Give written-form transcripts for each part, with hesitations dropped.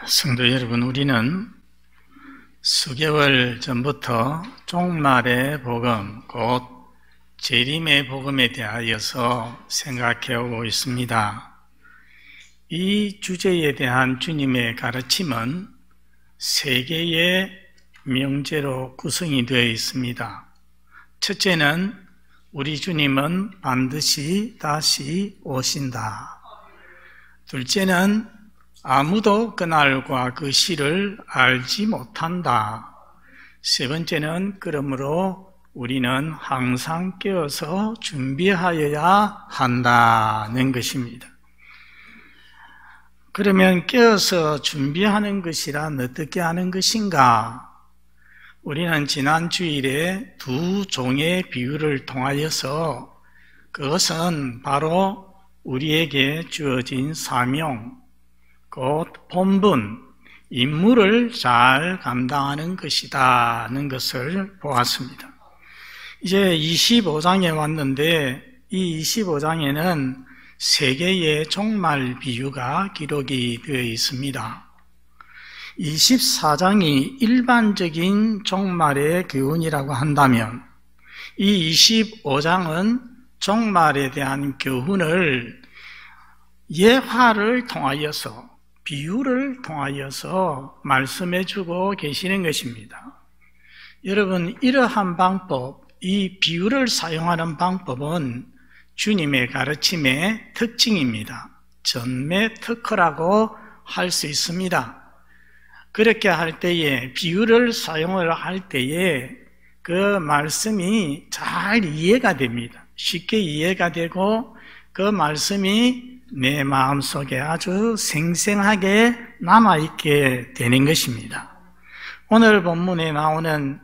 성도 여러분, 우리는 수개월 전부터 종말의 복음, 곧 재림의 복음에 대하여서 생각해 오고 있습니다. 이 주제에 대한 주님의 가르침은 세 개의 명제로 구성이 되어 있습니다. 첫째는 우리 주님은 반드시 다시 오신다. 둘째는 아무도 그날과 그 시를 알지 못한다. 세 번째는 그러므로 우리는 항상 깨어서 준비하여야 한다는 것입니다. 그러면 깨어서 준비하는 것이란 어떻게 하는 것인가? 우리는 지난 주일에 두 종의 비유를 통하여서 그것은 바로 우리에게 주어진 사명, 곧 본분, 임무를 잘 감당하는 것이다는 것을 보았습니다. 이제 25장에 왔는데 이 25장에는 세 개의 종말 비유가 기록이 되어 있습니다. 24장이 일반적인 종말의 교훈이라고 한다면 이 25장은 종말에 대한 교훈을 예화를 통하여서, 비유를 통하여서 말씀해 주고 계시는 것입니다. 여러분, 이러한 방법, 이 비유를 사용하는 방법은 주님의 가르침의 특징입니다. 전매 특허라고 할 수 있습니다. 그렇게 할 때에, 비유를 사용을 할 때에 그 말씀이 잘 이해가 됩니다. 쉽게 이해가 되고 그 말씀이 내 마음속에 아주 생생하게 남아있게 되는 것입니다. 오늘 본문에 나오는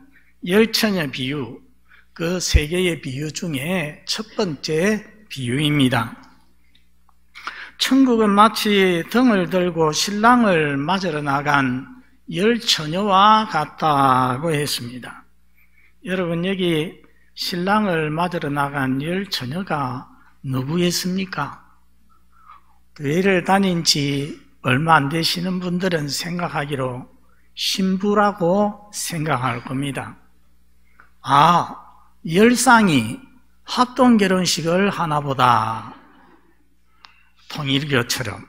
열처녀 비유, 그 세 개의 비유 중에 첫 번째 비유입니다. 천국은 마치 등을 들고 신랑을 맞으러 나간 열처녀와 같다고 했습니다. 여러분, 여기 신랑을 맞으러 나간 열처녀가 누구였습니까? 교회를 다닌 지 얼마 안 되시는 분들은 생각하기로 신부라고 생각할 겁니다. 열상이 합동 결혼식을 하나보다, 통일교처럼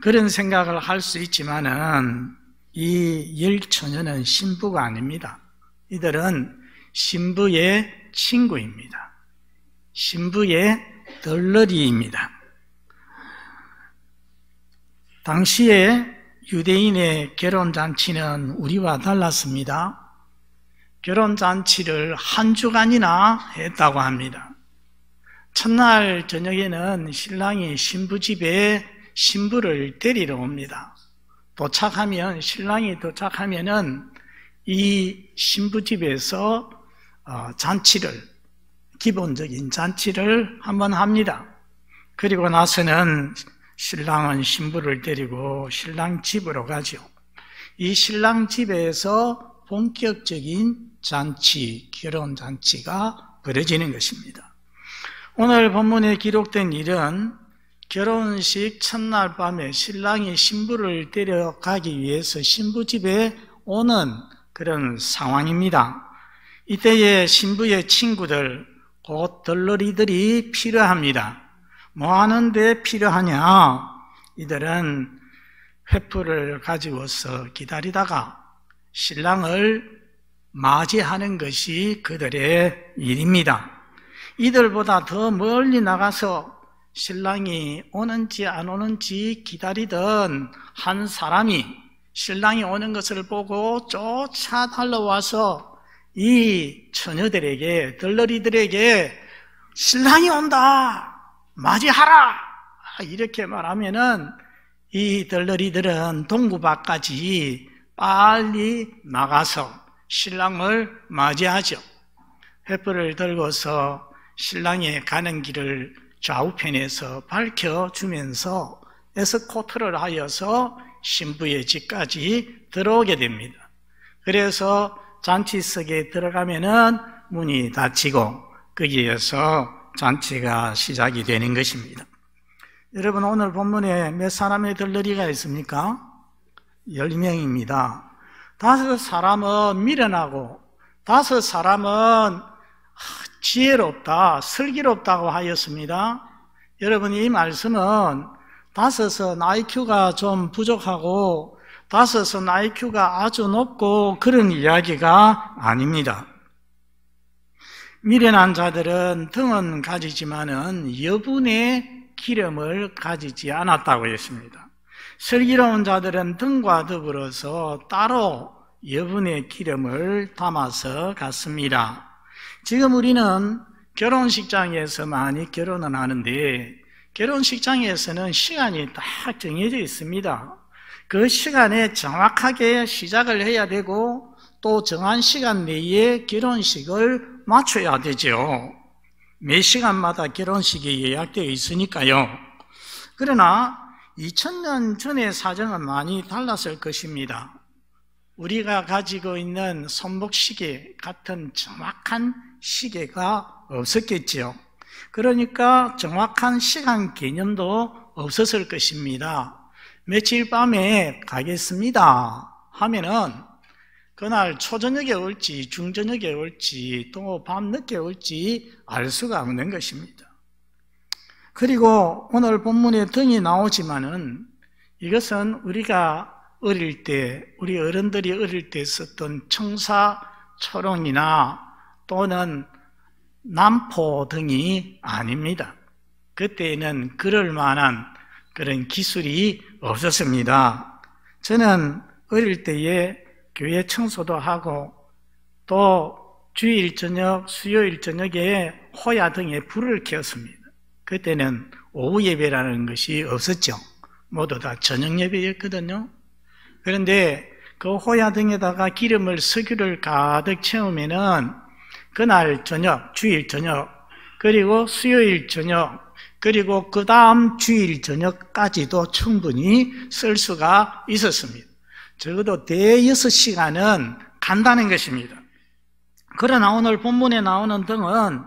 그런 생각을 할 수 있지만은 이 열처녀는 신부가 아닙니다. 이들은 신부의 친구입니다. 신부의 덜러리입니다. 당시에 유대인의 결혼잔치는 우리와 달랐습니다. 결혼잔치를 한 주간이나 했다고 합니다. 첫날 저녁에는 신랑이 신부 집에 신부를 데리러 옵니다. 신랑이 도착하면은 이 신부 집에서 기본적인 잔치를 한번 합니다. 그리고 나서는 신랑은 신부를 데리고 신랑 집으로 가죠. 이 신랑 집에서 본격적인 잔치, 결혼잔치가 벌어지는 것입니다. 오늘 본문에 기록된 일은 결혼식 첫날 밤에 신랑이 신부를 데려가기 위해서 신부 집에 오는 그런 상황입니다. 이때에 신부의 친구들, 곧 덜러리들이 필요합니다. 뭐 하는데 필요하냐? 이들은 횃불을 가지고서 기다리다가 신랑을 맞이하는 것이 그들의 일입니다. 이들보다 더 멀리 나가서 신랑이 오는지 안 오는지 기다리던 한 사람이 신랑이 오는 것을 보고 쫓아 달려와서 이 처녀들에게, 덜러리들에게 신랑이 온다! 맞이하라! 이렇게 말하면은 이 덜러리들은 동구밭까지 빨리 나가서 신랑을 맞이하죠. 횃불을 들고서 신랑이 가는 길을 좌우편에서 밝혀주면서 에스코트를 하여서 신부의 집까지 들어오게 됩니다. 그래서 잔치석에 들어가면은 문이 닫히고 거기에서 잔치가 시작이 되는 것입니다. 여러분, 오늘 본문에 몇 사람의 덜러리가 있습니까? 10명입니다. 5사람은 미련하고 5사람은 지혜롭다, 슬기롭다고 하였습니다. 여러분, 이 말씀은 5은 IQ가 좀 부족하고 5은 IQ가 아주 높고 그런 이야기가 아닙니다. 미련한 자들은 등은 가지지만은 여분의 기름을 가지지 않았다고 했습니다. 슬기로운 자들은 등과 더불어서 따로 여분의 기름을 담아서 갔습니다. 지금 우리는 결혼식장에서 많이 결혼을 하는데 결혼식장에서는 시간이 딱 정해져 있습니다. 그 시간에 정확하게 시작을 해야 되고 또 정한 시간 내에 결혼식을 마쳐야 되죠. 매 시간마다 결혼식이 예약되어 있으니까요. 그러나 2000년 전의 사정은 많이 달랐을 것입니다. 우리가 가지고 있는 손목시계 같은 정확한 시계가 없었겠지요. 그러니까 정확한 시간 개념도 없었을 것입니다. 며칠 밤에 가겠습니다 하면은 그날 초저녁에 올지 중저녁에 올지 또 밤늦게 올지 알 수가 없는 것입니다. 그리고 오늘 본문에 등이 나오지만은 이것은 우리가 어릴 때, 우리 어른들이 어릴 때 썼던 청사 초롱이나 또는 남포 등이 아닙니다. 그때에는 그럴 만한 그런 기술이 없었습니다. 저는 어릴 때에 교회 청소도 하고 또 주일 저녁, 수요일 저녁에 호야 등에 불을 켜었습니다. 그때는 오후 예배라는 것이 없었죠. 모두 다 저녁 예배였거든요. 그런데 그 호야 등에다가 기름을 석유를 가득 채우면은 그날 저녁, 주일 저녁, 그리고 수요일 저녁, 그리고 그 다음 주일 저녁까지도 충분히 쓸 수가 있었습니다. 적어도 대여섯 시간은 간다는 것입니다. 그러나 오늘 본문에 나오는 등은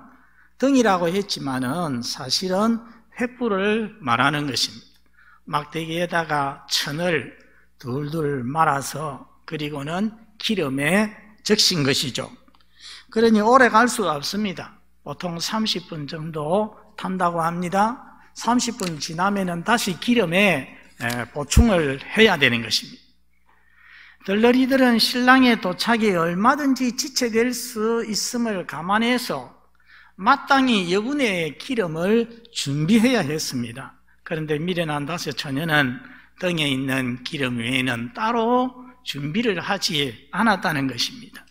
등이라고 했지만은 사실은 횃불을 말하는 것입니다. 막대기에다가 천을 둘둘 말아서 그리고는 기름에 적신 것이죠. 그러니 오래 갈 수가 없습니다. 보통 30분 정도 탄다고 합니다. 30분 지나면은 다시 기름에 보충을 해야 되는 것입니다. 들러리들은 신랑의 도착이 얼마든지 지체될 수 있음을 감안해서 마땅히 여분의 기름을 준비해야 했습니다. 그런데 미련한 5 처녀는 등에 있는 기름 외에는 따로 준비를 하지 않았다는 것입니다.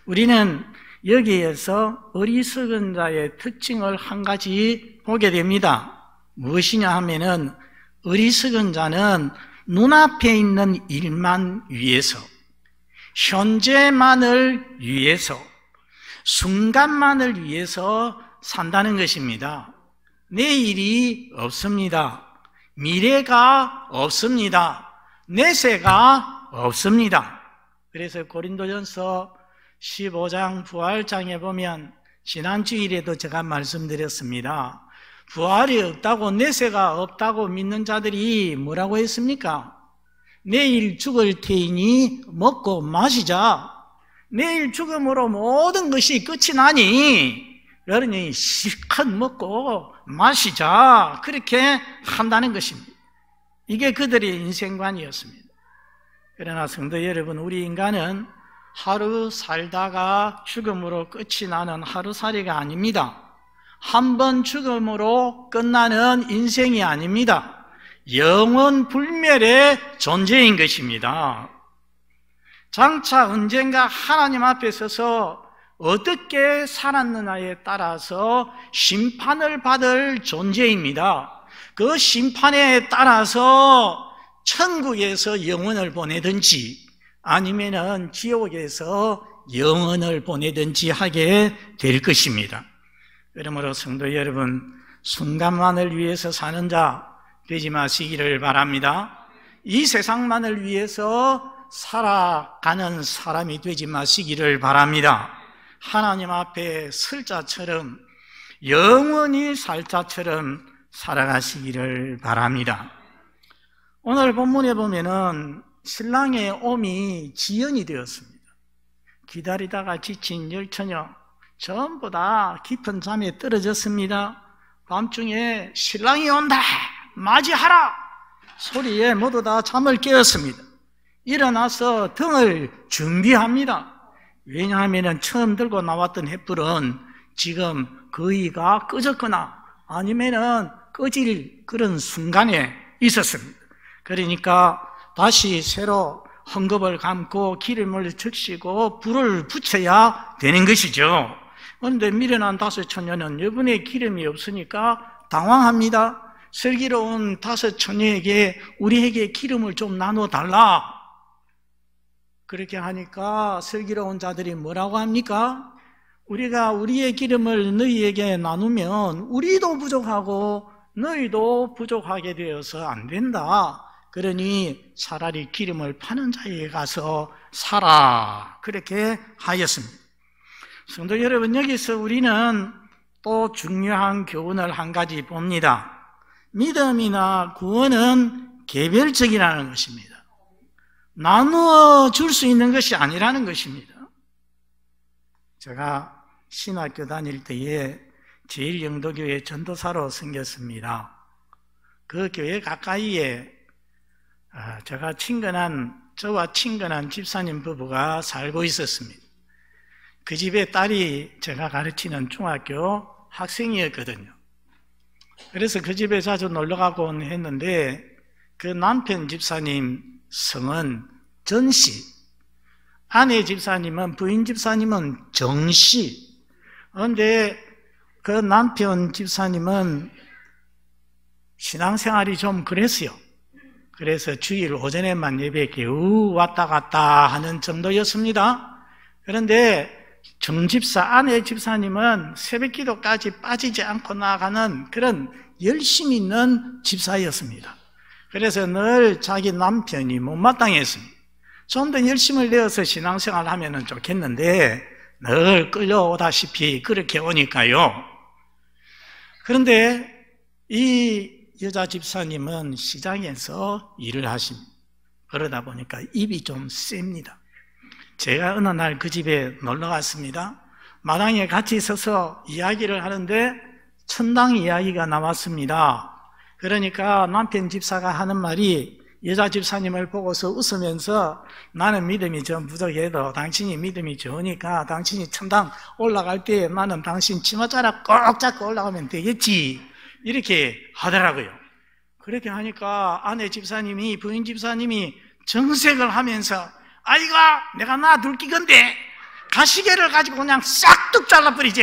우리는 여기에서 어리석은 자의 특징을 한 가지 보게 됩니다. 무엇이냐 하면은 어리석은 자는 눈앞에 있는 일만 위해서, 현재만을 위해서, 순간만을 위해서 산다는 것입니다. 내일이 없습니다. 미래가 없습니다. 내세가 없습니다. 그래서 고린도전서 15장 부활장에 보면 지난 주일에도 제가 말씀드렸습니다. 부활이 없다고 내세가 없다고 믿는 자들이 뭐라고 했습니까? 내일 죽을 테이니 먹고 마시자. 내일 죽음으로 모든 것이 끝이 나니 그러니 실컷 먹고 마시자. 그렇게 한다는 것입니다. 이게 그들의 인생관이었습니다. 그러나 성도 여러분, 우리 인간은 하루 살다가 죽음으로 끝이 나는 하루살이가 아닙니다. 한 번 죽음으로 끝나는 인생이 아닙니다. 영원 불멸의 존재인 것입니다. 장차 언젠가 하나님 앞에 서서 어떻게 살았느냐에 따라서 심판을 받을 존재입니다. 그 심판에 따라서 천국에서 영혼을 보내든지 아니면은 지옥에서 영혼을 보내든지 하게 될 것입니다. 그러므로 성도 여러분, 순간만을 위해서 사는 자 되지 마시기를 바랍니다. 이 세상만을 위해서 살아가는 사람이 되지 마시기를 바랍니다. 하나님 앞에 설 자처럼, 영원히 살 자처럼 살아가시기를 바랍니다. 오늘 본문에 보면은 신랑의 오미 지연이 되었습니다. 기다리다가 지친 열처녀 전부 다 깊은 잠에 떨어졌습니다. 밤중에 신랑이 온다! 맞이하라! 소리에 모두 다 잠을 깨었습니다. 일어나서 등을 준비합니다. 왜냐하면 처음 들고 나왔던 횃불은 지금 거의가 꺼졌거나 아니면은 꺼질 그런 순간에 있었습니다. 그러니까 다시 새로 헝겊을 감고 기름을 적시고 불을 붙여야 되는 것이죠. 그런데 미련한 다섯 처녀는 여분의 기름이 없으니까 당황합니다. 슬기로운 다섯 처녀에게 우리에게 기름을 좀 나눠달라. 그렇게 하니까 슬기로운 자들이 뭐라고 합니까? 우리가 우리의 기름을 너희에게 나누면 우리도 부족하고 너희도 부족하게 되어서 안 된다. 그러니 차라리 기름을 파는 자에게 가서 사라. 그렇게 하였습니다. 성도 여러분, 여기서 우리는 또 중요한 교훈을 한 가지 봅니다. 믿음이나 구원은 개별적이라는 것입니다. 나누어 줄 수 있는 것이 아니라는 것입니다. 제가 신학교 다닐 때에 제1영도교회 전도사로 생겼습니다. 그 교회 가까이에 저와 친근한 집사님 부부가 살고 있었습니다. 그 집의 딸이 제가 가르치는 중학교 학생이었거든요. 그래서 그 집에 자주 놀러 가곤 했는데 그 남편 집사님 성은 전씨, 아내 집사님은, 부인 집사님은 정씨. 그런데 그 남편 집사님은 신앙생활이 좀 그랬어요. 그래서 주일 오전에만 예배 겨우 왔다 갔다 하는 정도였습니다. 그런데 정집사, 아내 집사님은 새벽 기도까지 빠지지 않고 나아가는 그런 열심히 있는 집사였습니다. 그래서 늘 자기 남편이 못마땅했습니다. 좀 더 열심을 내어서 신앙생활을 하면 좋겠는데 늘 끌려오다시피 그렇게 오니까요. 그런데 이 여자 집사님은 시장에서 일을 하십니다. 그러다 보니까 입이 좀 셉니다. 제가 어느 날 그 집에 놀러 갔습니다. 마당에 같이 서서 이야기를 하는데 천당 이야기가 나왔습니다. 그러니까 남편 집사가 하는 말이 여자 집사님을 보고서 웃으면서 나는 믿음이 좀 부족해도 당신이 믿음이 좋으니까 당신이 천당 올라갈 때 나는 당신 치마자락 꼭 잡고 올라가면 되겠지. 이렇게 하더라고요. 그렇게 하니까 아내 집사님이, 부인 집사님이 정색을 하면서 아이가 내가 놔둘 끼건데 가시개를 가지고 그냥 싹둑 잘라버리지.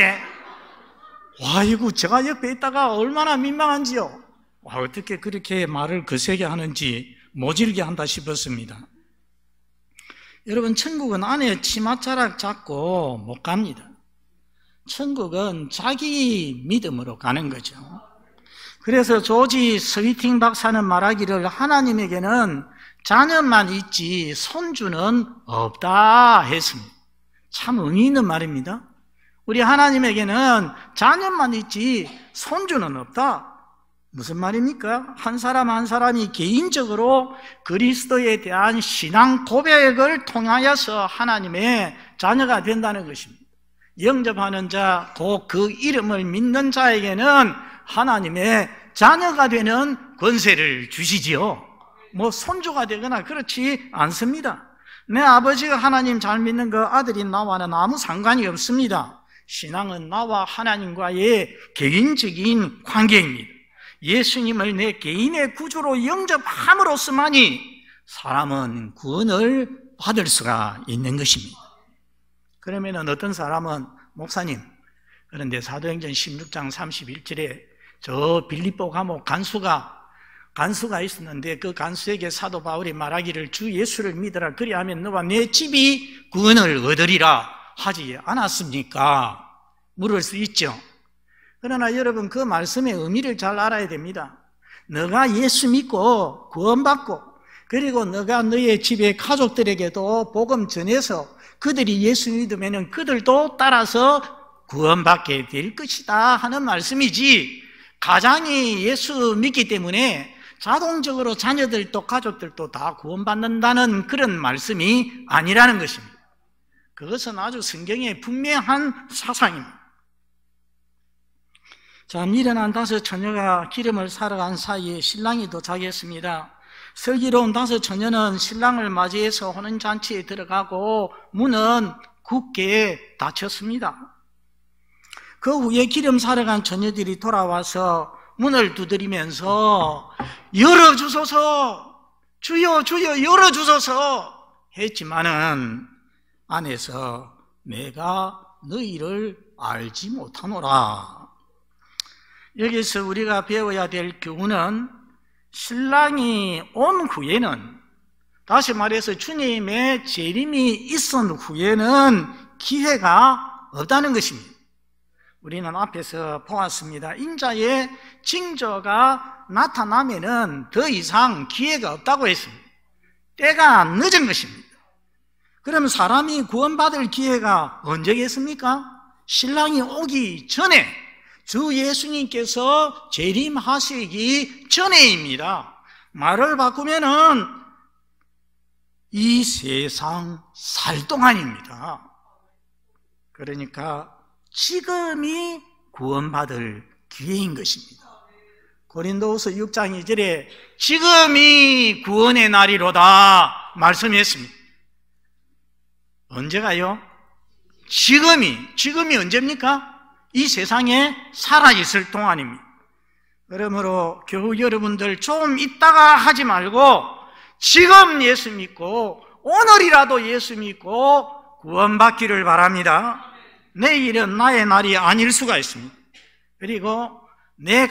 와, 이거 제가 옆에 있다가 얼마나 민망한지요. 와, 어떻게 그렇게 말을 거세게 하는지 모질게 한다 싶었습니다. 여러분, 천국은 아내 치맛자락 잡고 못 갑니다. 천국은 자기 믿음으로 가는 거죠. 그래서 조지 스위팅 박사는 말하기를 하나님에게는 자녀만 있지 손주는 없다 했습니다. 참 의미 있는 말입니다. 우리 하나님에게는 자녀만 있지 손주는 없다. 무슨 말입니까? 한 사람 한 사람이 개인적으로 그리스도에 대한 신앙 고백을 통하여서 하나님의 자녀가 된다는 것입니다. 영접하는 자, 또 그 이름을 믿는 자에게는 하나님의 자녀가 되는 권세를 주시지요. 뭐 손주가 되거나 그렇지 않습니다. 내 아버지가 하나님 잘 믿는 그 아들이 나와는 아무 상관이 없습니다. 신앙은 나와 하나님과의 개인적인 관계입니다. 예수님을 내 개인의 구주로 영접함으로써만이 사람은 구원을 받을 수가 있는 것입니다. 그러면 어떤 사람은 목사님, 그런데 사도행전 16장 31절에 저 빌립보 감옥 간수가 있었는데 그 간수에게 사도 바울이 말하기를 주 예수를 믿으라 그리하면 너와 내 집이 구원을 얻으리라 하지 않았습니까? 물을 수 있죠. 그러나 여러분, 그 말씀의 의미를 잘 알아야 됩니다. 너가 예수 믿고 구원받고 그리고 너가 너의 집의 가족들에게도 복음 전해서 그들이 예수 믿으면 그들도 따라서 구원받게 될 것이다 하는 말씀이지, 가장이 예수 믿기 때문에 자동적으로 자녀들도 가족들도 다 구원받는다는 그런 말씀이 아니라는 것입니다. 그것은 아주 성경의 분명한 사상입니다. 자, 미련한 5 처녀가 기름을 사러 간 사이에 신랑이 도착했습니다. 슬기로운 5 처녀는 신랑을 맞이해서 혼인잔치에 들어가고 문은 굳게 닫혔습니다. 그 후에 기름 사러 간 처녀들이 돌아와서 문을 두드리면서 열어주소서, 주여 주여 열어주소서 했지만은 안에서 내가 너희를 알지 못하노라. 여기서 우리가 배워야 될 교훈은 신랑이 온 후에는, 다시 말해서 주님의 재림이 있은 후에는 기회가 없다는 것입니다. 우리는 앞에서 보았습니다. 인자의 징조가 나타나면은 더 이상 기회가 없다고 했습니다. 때가 늦은 것입니다. 그럼 사람이 구원받을 기회가 언제겠습니까? 신랑이 오기 전에, 주 예수님께서 재림하시기 전에입니다. 말을 바꾸면은 이 세상 살 동안입니다. 그러니까 지금이 구원받을 기회인 것입니다. 고린도후서 6장 2절에 지금이 구원의 날이로다 말씀했습니다. 언제가요? 지금이 언제입니까? 이 세상에 살아있을 동안입니다. 그러므로 교우 여러분들 좀 있다가 하지 말고 지금 예수 믿고 오늘이라도 예수 믿고 구원받기를 바랍니다. 내일은 나의 날이 아닐 수가 있습니다. 그리고 내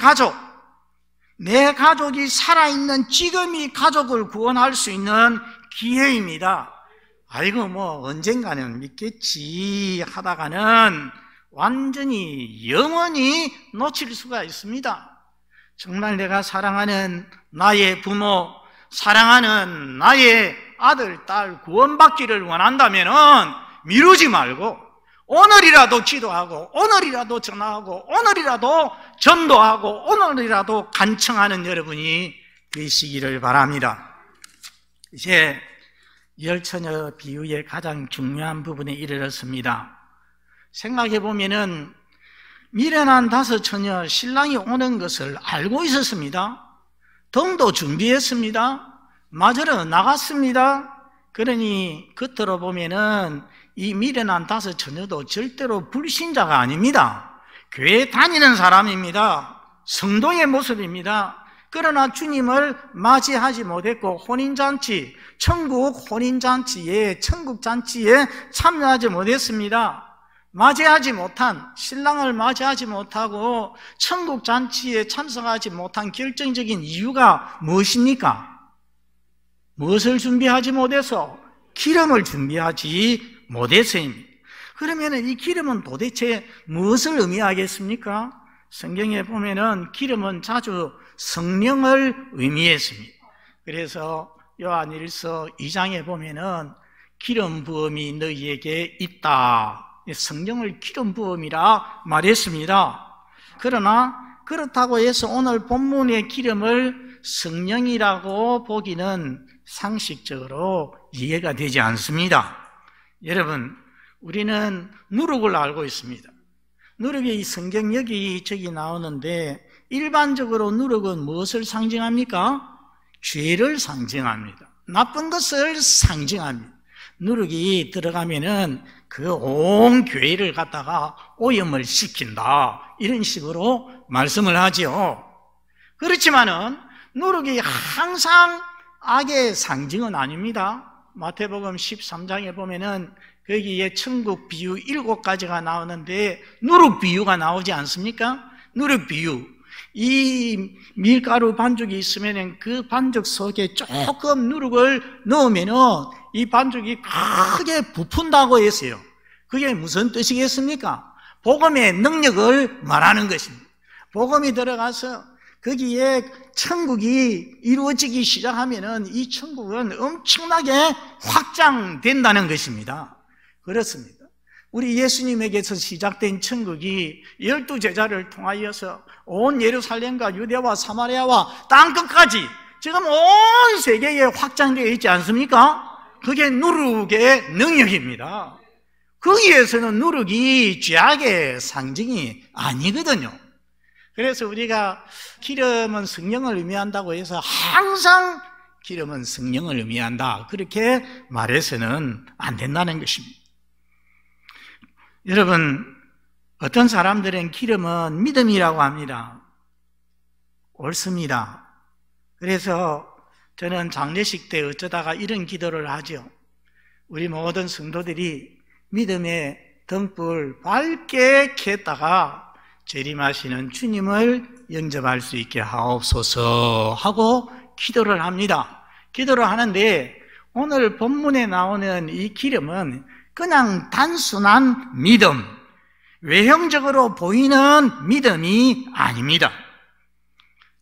가족이 살아있는 지금이 가족을 구원할 수 있는 기회입니다. 아이고 뭐 언젠가는 믿겠지 하다가는 완전히 영원히 놓칠 수가 있습니다. 정말 내가 사랑하는 나의 부모, 사랑하는 나의 아들, 딸 구원받기를 원한다면은 미루지 말고 오늘이라도 기도하고 오늘이라도 전화하고 오늘이라도 전도하고 오늘이라도 간청하는 여러분이 되시기를 바랍니다. 이제 열처녀 비유의 가장 중요한 부분에 이르렀습니다. 생각해 보면은 미련한 5 처녀 신랑이 오는 것을 알고 있었습니다. 등도 준비했습니다. 맞으러 나갔습니다. 그러니 겉으로 보면은 이 미련한 5 처녀도 절대로 불신자가 아닙니다. 교회 다니는 사람입니다. 성도의 모습입니다. 그러나 주님을 맞이하지 못했고 천국 혼인잔치에 참여하지 못했습니다. 신랑을 맞이하지 못하고 천국 잔치에 참석하지 못한 결정적인 이유가 무엇입니까? 무엇을 준비하지 못해서? 기름을 준비하지 못해서입니다. 그러면 이 기름은 도대체 무엇을 의미하겠습니까? 성경에 보면은 기름은 자주 성령을 의미했습니다. 그래서 요한일서 2장에 보면은 기름 부음이 너희에게 있다. 성령을 기름 부음이라 말했습니다. 그러나 그렇다고 해서 오늘 본문의 기름을 성령이라고 보기는 상식적으로 이해가 되지 않습니다. 여러분, 우리는 누룩을 알고 있습니다. 누룩이 성경 여기저기 나오는데 일반적으로 누룩은 무엇을 상징합니까? 죄를 상징합니다. 나쁜 것을 상징합니다. 누룩이 들어가면은 그 온 교회를 갖다가 오염을 시킨다, 이런 식으로 말씀을 하죠. 그렇지만은 누룩이 항상 악의 상징은 아닙니다. 마태복음 13장에 보면은 거기에 천국 비유 7가지가 나오는데 누룩 비유가 나오지 않습니까? 누룩 비유. 이 밀가루 반죽이 있으면 그 반죽 속에 조금 누룩을 넣으면은 이 반죽이 크게 부푼다고 했어요. 그게 무슨 뜻이겠습니까? 복음의 능력을 말하는 것입니다. 복음이 들어가서 거기에 천국이 이루어지기 시작하면은 이 천국은 엄청나게 확장된다는 것입니다. 그렇습니다. 우리 예수님에게서 시작된 천국이 12제자를 통하여서 온 예루살렘과 유대와 사마리아와 땅끝까지 지금 온 세계에 확장되어 있지 않습니까? 그게 누룩의 능력입니다. 거기에서는 누룩이 죄악의 상징이 아니거든요. 그래서 우리가 기름은 성령을 의미한다고 해서 항상 기름은 성령을 의미한다, 그렇게 말해서는 안 된다는 것입니다. 여러분, 어떤 사람들은 기름은 믿음이라고 합니다. 옳습니다. 그래서 저는 장례식 때 어쩌다가 이런 기도를 하죠. 우리 모든 성도들이 믿음의 등불 밝게 켰다가 재림하시는 주님을 영접할 수 있게 하옵소서 하고 기도를 합니다. 기도를 하는데 오늘 본문에 나오는 이 기름은 그냥 단순한 믿음, 외형적으로 보이는 믿음이 아닙니다.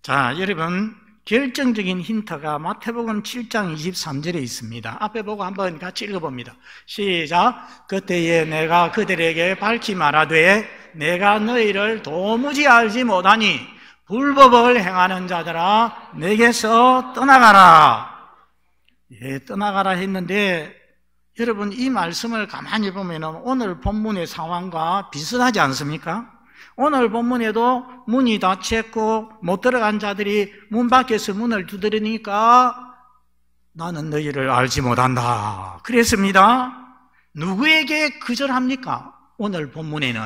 자, 여러분, 결정적인 힌트가 마태복음 7장 23절에 있습니다. 앞에 보고 한번 같이 읽어봅니다. 시작. 그때에 내가 그들에게 밝히 말하되 내가 너희를 도무지 알지 못하니 불법을 행하는 자들아 내게서 떠나가라. 예, 떠나가라 했는데 여러분, 이 말씀을 가만히 보면 오늘 본문의 상황과 비슷하지 않습니까? 오늘 본문에도 문이 닫혔고 못 들어간 자들이 문 밖에서 문을 두드리니까 나는 너희를 알지 못한다 그랬습니다. 누구에게 거절합니까? 오늘 본문에는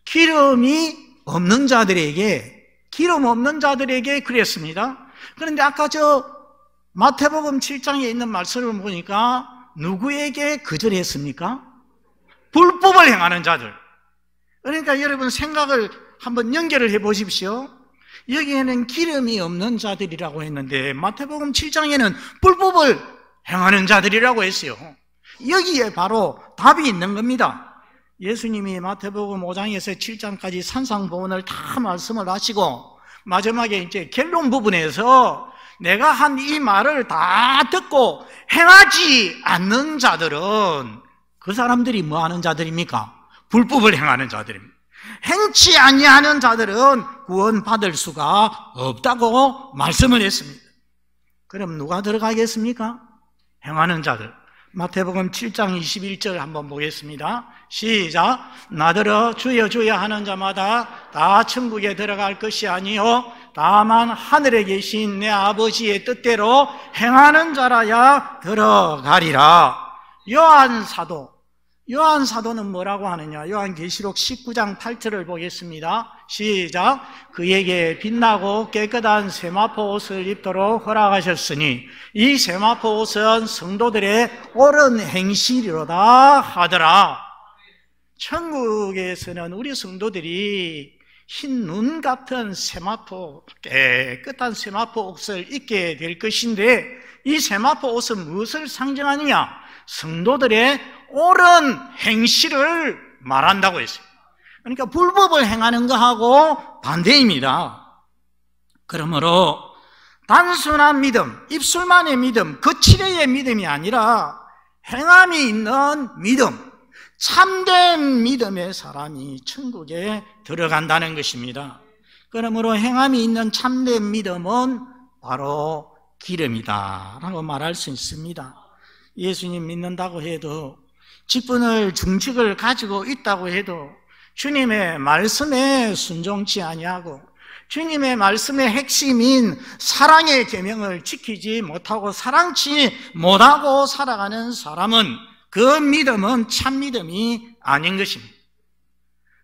기름이 없는 자들에게, 기름 없는 자들에게 그랬습니다. 그런데 아까 저 마태복음 7장에 있는 말씀을 보니까 누구에게 거절했습니까? 불법을 행하는 자들. 그러니까 여러분, 생각을 한번 연결을 해 보십시오. 여기에는 기름이 없는 자들이라고 했는데 마태복음 7장에는 불법을 행하는 자들이라고 했어요. 여기에 바로 답이 있는 겁니다. 예수님이 마태복음 5장에서 7장까지 산상보훈을 다 말씀을 하시고 마지막에 이제 결론 부분에서 내가 한 이 말을 다 듣고 행하지 않는 자들은 그 사람들이 뭐 하는 자들입니까? 불법을 행하는 자들입니다. 행치 아니하는 자들은 구원받을 수가 없다고 말씀을 했습니다. 그럼 누가 들어가겠습니까? 행하는 자들. 마태복음 7장 21절 한번 보겠습니다. 시작. 나더러 주여 주여 하는 자마다 다 천국에 들어갈 것이 아니요 다만 하늘에 계신 내 아버지의 뜻대로 행하는 자라야 들어가리라. 요한 사도는 뭐라고 하느냐? 요한계시록 19장 8절을 보겠습니다. 시작. 그에게 빛나고 깨끗한 세마포 옷을 입도록 허락하셨으니 이 세마포 옷은 성도들의 옳은 행실이로다 하더라. 천국에서는 우리 성도들이 흰 눈 같은 세마포, 깨끗한 세마포 옷을 입게 될 것인데 이 세마포 옷은 무엇을 상징하느냐? 성도들의 옳은 행실을 말한다고 했어요. 그러니까 불법을 행하는 것하고 반대입니다. 그러므로 단순한 믿음, 입술만의 믿음, 거칠의 믿음이 아니라 행함이 있는 믿음, 참된 믿음의 사람이 천국에 들어간다는 것입니다. 그러므로 행함이 있는 참된 믿음은 바로 기름이다 라고 말할 수 있습니다. 예수님 믿는다고 해도, 직분을 중직을 가지고 있다고 해도 주님의 말씀에 순종치 아니하고 주님의 말씀의 핵심인 사랑의 계명을 지키지 못하고 사랑치 못하고 살아가는 사람은 그 믿음은 참 믿음이 아닌 것입니다.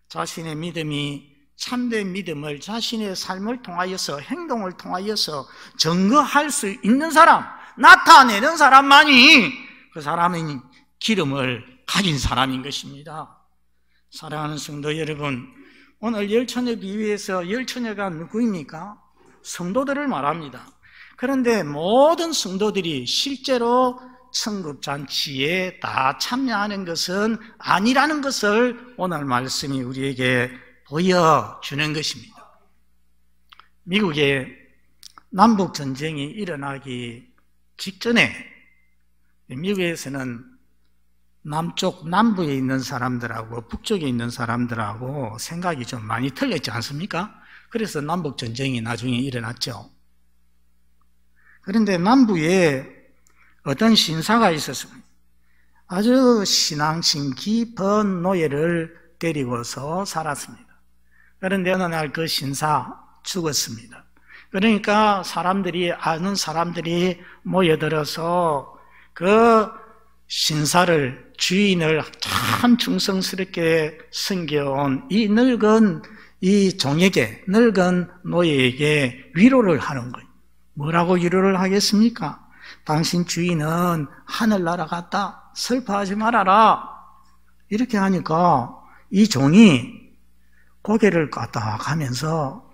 자신의 믿음이 참된 믿음을 자신의 삶을 통하여서, 행동을 통하여서 증거할 수 있는 사람, 나타내는 사람만이 그 사람은 기름을 가진 사람인 것입니다. 사랑하는 성도 여러분, 오늘 열처녀 비유에서 열처녀가 누구입니까? 성도들을 말합니다. 그런데 모든 성도들이 실제로 천국잔치에 다 참여하는 것은 아니라는 것을 오늘 말씀이 우리에게 보여주는 것입니다. 미국에 남북전쟁이 일어나기 직전에 미국에서는 남부에 있는 사람들하고 북쪽에 있는 사람들하고 생각이 좀 많이 틀렸지 않습니까? 그래서 남북 전쟁이 나중에 일어났죠. 그런데 남부에 어떤 신사가 있었습니다. 아주 신앙심 깊은 노예를 데리고서 살았습니다. 그런데 어느 날 그 신사 죽었습니다. 그러니까 아는 사람들이 모여들어서 그 신사를, 주인을 참 충성스럽게 섬겨온 이 늙은 노예에게 위로를 하는 거예요. 뭐라고 위로를 하겠습니까? 당신 주인은 하늘나라 갔다. 슬퍼하지 말아라. 이렇게 하니까 이 종이 고개를 까딱하면서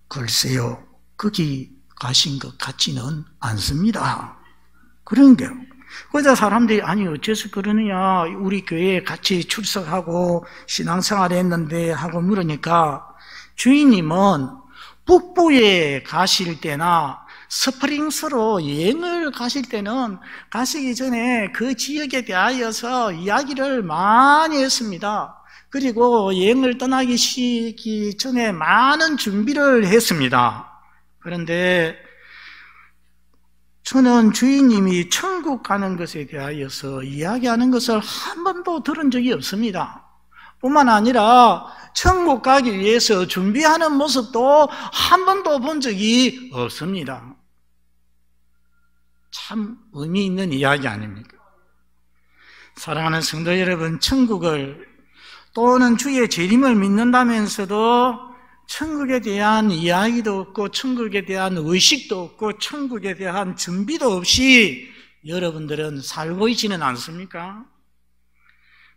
글쎄요, 거기 가신 것 같지는 않습니다. 그런 게요. 그러자 사람들이 아니 어째서 그러느냐, 우리 교회에 같이 출석하고 신앙생활 했는데 하고 물으니까 주인님은 북부에 가실 때나 스프링스로 여행을 가실 때는 가시기 전에 그 지역에 대하여서 이야기를 많이 했습니다. 그리고 여행을 떠나기 전에 많은 준비를 했습니다. 그런데 저는 주인님이 천국 가는 것에 대하여서 이야기하는 것을 한 번도 들은 적이 없습니다. 뿐만 아니라 천국 가기 위해서 준비하는 모습도 한 번도 본 적이 없습니다. 참 의미 있는 이야기 아닙니까? 사랑하는 성도 여러분, 천국을 또는 주의 재림을 믿는다면서도 천국에 대한 이야기도 없고 천국에 대한 의식도 없고 천국에 대한 준비도 없이 여러분들은 살고 있지는 않습니까?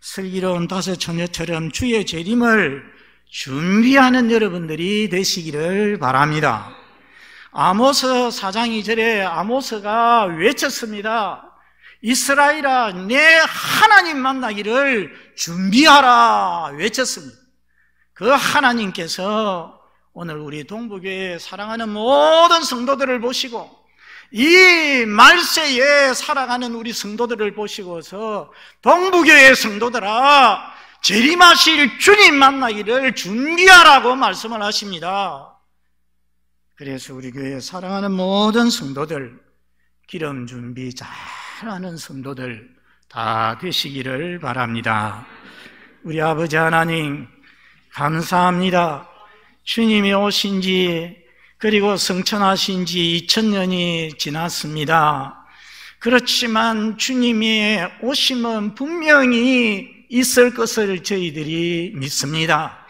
슬기로운 다섯 처녀처럼 주의 재림을 준비하는 여러분들이 되시기를 바랍니다. 아모스 4장 2절에 아모스가 외쳤습니다. 이스라엘아, 내 하나님 만나기를 준비하라 외쳤습니다. 그 하나님께서 오늘 우리 동부교회 사랑하는 모든 성도들을 보시고 이 말세에 살아가는 우리 성도들을 보시고서 동부교회 성도들아, 재림하실 주님 만나기를 준비하라고 말씀을 하십니다. 그래서 우리 교회 사랑하는 모든 성도들, 기름 준비 잘하는 성도들 다 되시기를 바랍니다. 우리 아버지 하나님 감사합니다. 주님이 오신 지 그리고 성천하신 지 2000년이 지났습니다. 그렇지만 주님의 오심은 분명히 있을 것을 저희들이 믿습니다.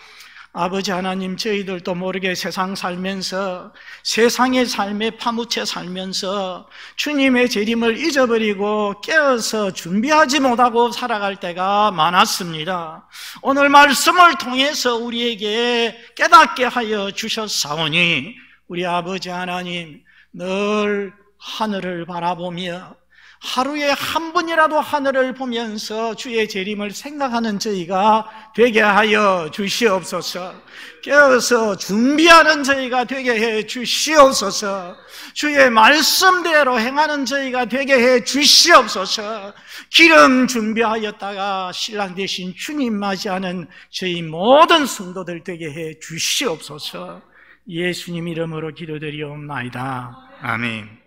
아버지 하나님, 저희들도 모르게 세상 살면서 세상의 삶에 파묻혀 살면서 주님의 재림을 잊어버리고 깨어서 준비하지 못하고 살아갈 때가 많았습니다. 오늘 말씀을 통해서 우리에게 깨닫게 하여 주셨사오니 우리 아버지 하나님, 늘 하늘을 바라보며 하루에 한 번이라도 하늘을 보면서 주의 재림을 생각하는 저희가 되게 하여 주시옵소서. 깨어서 준비하는 저희가 되게 해 주시옵소서. 주의 말씀대로 행하는 저희가 되게 해 주시옵소서. 기름 준비하였다가 신랑 되신 주님 맞이하는 저희 모든 성도들 되게 해 주시옵소서. 예수님 이름으로 기도드리옵나이다. 아멘.